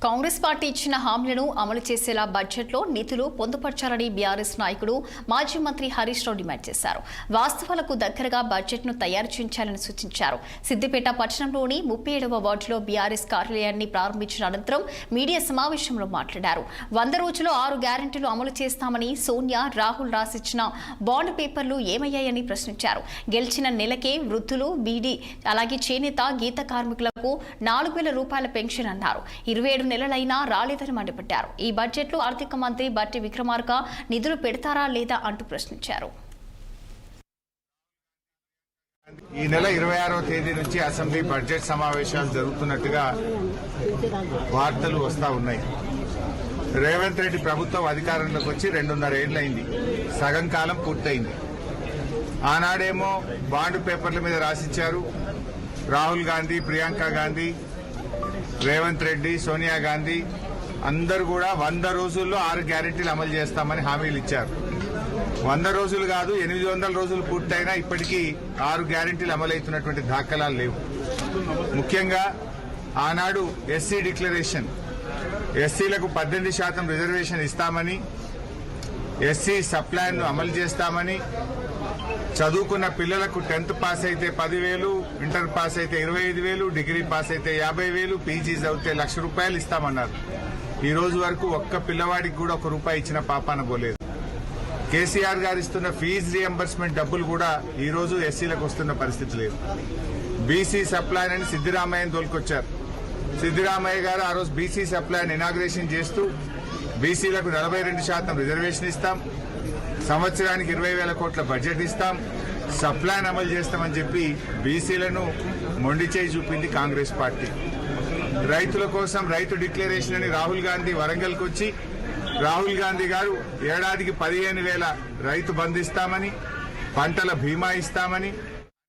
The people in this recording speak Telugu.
కాంగ్రెస్ పార్టీ ఇచ్చిన హామీలను అమలు చేసేలా బడ్జెట్లో నిధులు పొందుపర్చాలని బీఆర్ఎస్ నాయకుడు మాజీ మంత్రి హరీష్ రావు డిమాండ్ చేశారు. వాస్తవాలకు దగ్గరగా బడ్జెట్ను తయారు చేయించాలని సూచించారు. సిద్దిపేట పట్టణంలోని 37వ వార్డులో బీఆర్ఎస్ కార్యాలయాన్ని ప్రారంభించిన అనంతరం మీడియా సమావేశంలో మాట్లాడారు. 100 రోజుల్లో 6 గ్యారెంటీలు అమలు చేస్తామని సోనియా, రాహుల్ రాసిచ్చిన బాండ్ పేపర్లు ఏమయ్యాయని ప్రశ్నించారు. గెలిచిన నెలకే వృద్ధులు, బీడీ అలాగే చేనేత, గీత కార్మికులకు 4,000 రూపాయల పెన్షన్ అన్నారు. 27 నెలలైనా రాలేదని మండిపడ్డారు. ఈ బడ్జెట్లో ఆర్థిక మంత్రి బట్టి విక్రమార్క నిధులు పెడతారా లేదా అంటూ ప్రశ్నించారు. ఈ నెల 26వ తేదీ నుంచి అసెంబ్లీ బడ్జెట్ సమావేశాలు జరుగుతున్నట్టుగా వార్తలు వస్తా ఉన్నాయి. రేవంత్ రెడ్డి ప్రభుత్వం అధికారంలోకి వచ్చి 2.5 ఏళ్లైంది. సగం కాలం పూర్తయింది. ఆనాడేమో బాండ్ పేపర్ల మీద రాసిచ్చారు. రాహుల్ గాంధీ, ప్రియాంక గాంధీ, రేవంత్ రెడ్డి, సోనియా గాంధీ అందరూ కూడా 100 రోజుల్లో 6 గ్యారెంటీలు అమలు చేస్తామని హామీలు ఇచ్చారు. 100 రోజులు కాదు, 800 రోజులు పూర్తయినా ఇప్పటికీ 6 గ్యారెంటీలు అమలవుతున్నటువంటి దాఖలాలు లేవు. ముఖ్యంగా ఆనాడు ఎస్సీ డిక్లరేషన్, ఎస్సీలకు 18% రిజర్వేషన్ ఇస్తామని, ఎస్సీ సప్లాన్ ను అమలు చేస్తామని, చదువుకున్న పిల్లలకు 10th పాస్ అయితే 10,000, ఇంటర్ పాస్ అయితే 25,000, డిగ్రీ పాస్ అయితే 50,000, పీజీ చదివితే ₹1,00,000 ఇస్తామన్నారు. ఈ రోజు వరకు ఒక్క పిల్లవాడికి కూడా ₹1 ఇచ్చిన పాపాన పోలేదు. కేసీఆర్ గారు ఇస్తున్న ఫీజు రియంబర్స్మెంట్ డబ్బులు కూడా ఈ రోజు ఎస్సీలకు వస్తున్న పరిస్థితి లేదు. బీసీ సప్లాన్ అని సిద్దిరామయ్యను తోలుకొచ్చారు. సిద్దిరామయ్య గారు ఆ రోజు బీసీ సప్లాన్ ఇనాగ్రేషన్ చేస్తూ బీసీలకు 42% రిజర్వేషన్ ఇస్తాం, సంవత్సరానికి 20,000 కోట్ల బడ్జెట్ ఇస్తాం, సప్లాన్ అమలు చేస్తామని చెప్పి బీసీలను మొండి చేయి చూపింది కాంగ్రెస్ పార్టీ. రైతుల కోసం రైతు డిక్లరేషన్ అని రాహుల్ గాంధీ వరంగల్కి వచ్చి రాహుల్ గాంధీ గారు ఏడాదికి 15,000 రైతు బంధు ఇస్తామని, పంటల బీమా ఇస్తామని,